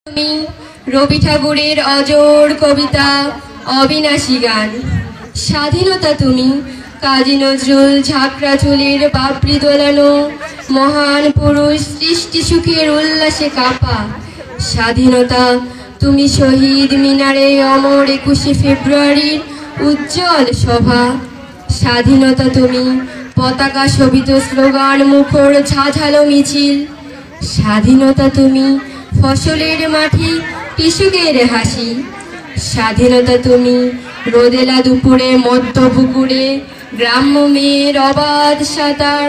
তুমি রবি ঠাকুরের অজর কবিতা অবিনাশী গান। স্বাধীনতা তুমি কাজী নজরুল ঝাঁকড়া চুলের পাপড়ি দোলানো মহান পুরুষ সৃষ্টি সুখের উল্লাসে কাঁপা। স্বাধীনতা তুমি শহীদ মিনারে অমর 21শে ফেব্রুয়ারির উজ্জ্বল শোভা। স্বাধীনতা তুমি পতাকা শোভিত স্লোগান মুখর ঝাঝালো মিছিল। স্বাধীনতা তুমি ফসলের মাঠে কৃষকের হাসি। স্বাধীনতা তুমি রোদেলা দুপুরে মধ্য পুকুরে গ্রাম্য মেয়ের অবাধ সাঁতার।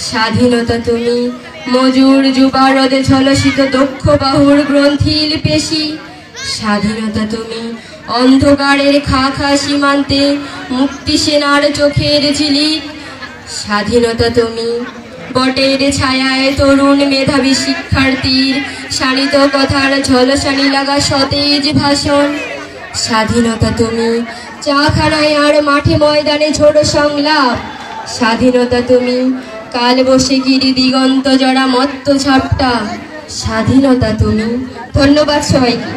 স্বাধীনতা তুমি মজুর যুবা রোদে ঝলসিত দক্ষ বাহুর গ্রন্থিল পেশি। স্বাধীনতা তুমি অন্ধকারের খা খা সীমান্তে মুক্তি সেনার চোখের ঝিলিক। স্বাধীনতা তুমি বটের ছায়ায় তরুণ মেধাবী শিক্ষার্থীর শানিত কথার ঝলসানি লাগা সতেজ ভাষণ। স্বাধীনতা তুমি চাখানায় আর মাঠে ময়দানে ঝোড়ো সংলাপ। স্বাধীনতা তুমি কাল বসে গিরি দিগন্ত জড়া মত্ত ঝাপটা। স্বাধীনতা তুমি। ধন্যবাদ সবাইকে।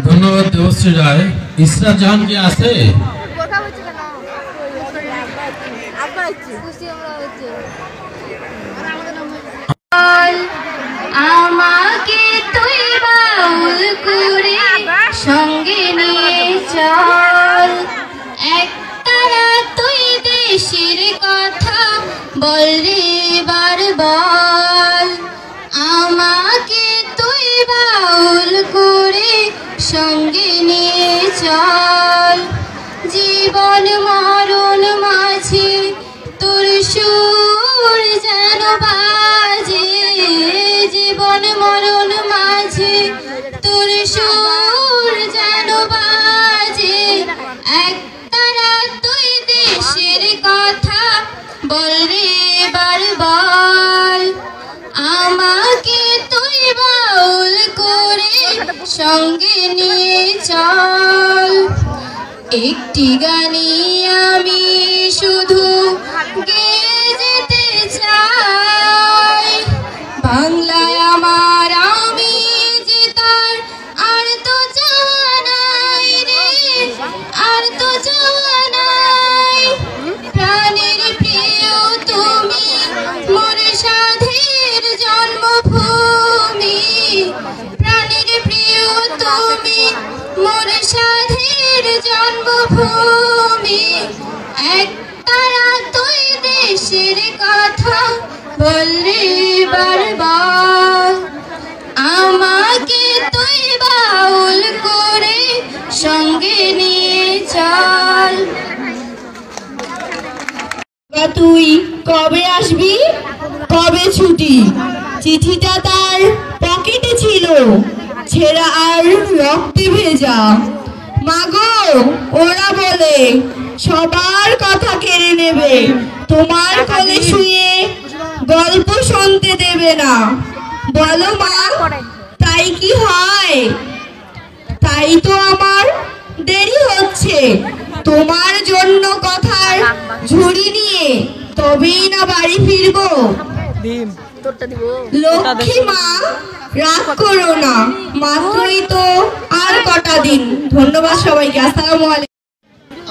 ধন্যবাদ দেবশ্রী রায়। ইসরাত জাহান কি আছে? আমাকে তুই বাউল করে সঙ্গে নিয়ে চল, একতারা তুই দেশের কথা বললে বার বল। আমাকে তুই বাউল করে সঙ্গে নিয়ে চল, জীবন মরণ মাঝে তোর সুর যেন বাজে। জীবন মরণ মাঝে তোর সুর যেন বাজে, একতারা তুই দেশের কথা বলরে বার বল। আমাকে তুই বাউল করে সঙ্গে নিয়ে চল, একটি গানে আমি শুধু গেয়ে যেতে চাই। বাংলায় আমার আমি যে তার আর তো চাওয়া নাই রে, আর তো চাওয়া নাই। প্রাণের প্রিয় তুমি মোর সাধের জন্মভূমি। প্রাণের প্রিয় তুমি মোর সাধের জন্মভূমি, একতারা তুই দেশের কথা বললে বারবার। আমাকে তুই বাউল করে সঙ্গে নিয়ে চল। তুই কবে আসবি, কবে ছুটি? চিঠিটা তার পকেটে ছিল, ছেঁড়া আর রক্তে ভেজা। মাগো, ওরা বলে সবার কথা কেড়ে নেবে, তোমার কোলে শুয়ে গল্প শুনতে দেবে না। বলো মা, তাই কি হয়? তাই তো আমার দেরি হচ্ছে তোমার জন্য কথার ঝুড়ি নিয়ে, তবেই না বাড়ি ফিরবো। লক্ষ্মী মা, রাগ করো না, মাত্রই তো আর কটা দিন। ধন্যবাদ সবাইকে। আসসালামু আলাইকুম।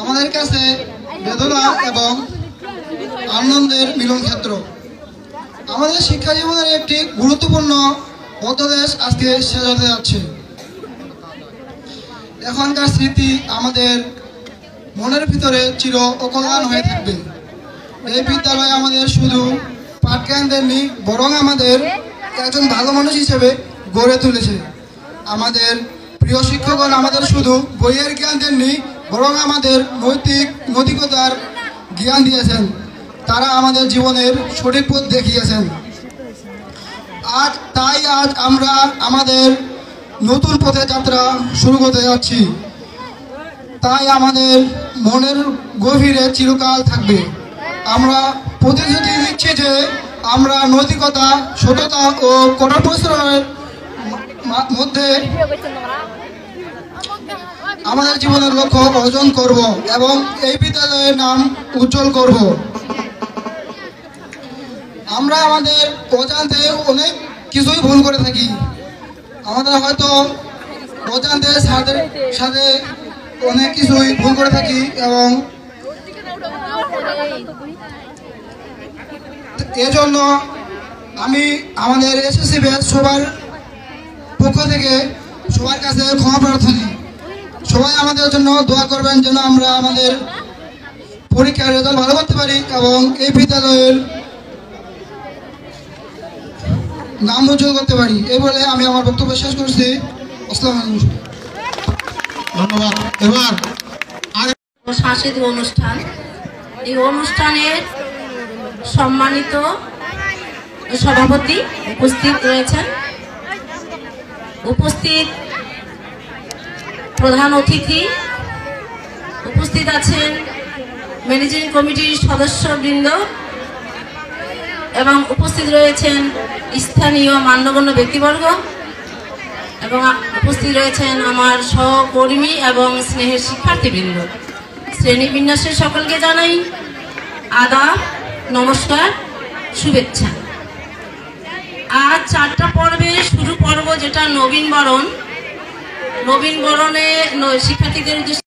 আমাদের কাছে বেদনা এবং আনন্দের মিলন ক্ষেত্র। আমাদের শিক্ষা জীবনের একটি গুরুত্বপূর্ণ পথদেশ আজকে শেষ হতে যাচ্ছে। এখনকার স্মৃতি আমাদের মনের ভিতরে চির অকল্যাণ হয়ে থাকবে। এই বিদ্যালয় আমাদের শুধু পাঠজ্ঞান দেননি, বরং আমাদের একজন ভালো মানুষ হিসেবে গড়ে তুলেছে। আমাদের প্রিয় শিক্ষকগণ আমাদের শুধু বইয়ের জ্ঞান দেননি, বরং আমাদের নৈতিকতার জ্ঞান দিয়েছেন। তারা আমাদের জীবনের সঠিক পথ দেখিয়েছেন। তাই আজ আমরা আমাদের নতুন পথে যাত্রা শুরু করতে যাচ্ছি। তাই আমাদের মনের গভীরে চিরকাল থাকবে। আমরা প্রতিশ্রুতি দিচ্ছি যে আমরা নৈতিকতা, সততা ও কঠোর পরিশ্রমের মধ্যে আমাদের জীবনের লক্ষ্য অর্জন করব এবং এই বিদ্যালয়ের নাম উজ্জ্বল করব। আমরা আমাদের অজান্তে অনেক কিছুই ভুল করে থাকি। আমাদের হয়তো অজান্তে স্যারদের সাথে অনেক কিছুই ভুল করে থাকি এবং এজন্য আমি আমাদের এসএসসি ব্যাচ সবার পক্ষ থেকে সবার কাছে ক্ষমা প্রার্থনা। সবাই আমাদের জন্য দোয়া করবেন যেন আমরা আমাদের পরীক্ষার রেজাল্ট ভালো করতে পারি এবং এই বিদ্যালয়ের নাম উজ্জ্বল করতে পারি। এই বলে আমি আমার বক্তব্য শেষ করছি। আসসালামু আলাইকুম। ধন্যবাদ। এবার সাংস্কৃতিক অনুষ্ঠান, এই অনুষ্ঠানের সম্মানিত সভাপতি উপস্থিত রয়েছেন, উপস্থিত প্রধান অতিথি, উপস্থিত আছেন ম্যানেজিং কমিটির সদস্যবৃন্দ এবং উপস্থিত রয়েছেন স্থানীয় মান্যগণ্য ব্যক্তিবর্গ এবং উপস্থিত রয়েছেন আমার সহকর্মী এবং স্নেহের শিক্ষার্থীবৃন্দ। শ্রেণী বিন্যাসের সকলকে জানাই আদাব, নমস্কার, শুভেচ্ছা। আজ 4টা পর্বে শুরু পর্ব, যেটা নবীন বরণে শিক্ষার্থীদের উদ্দেশ্যে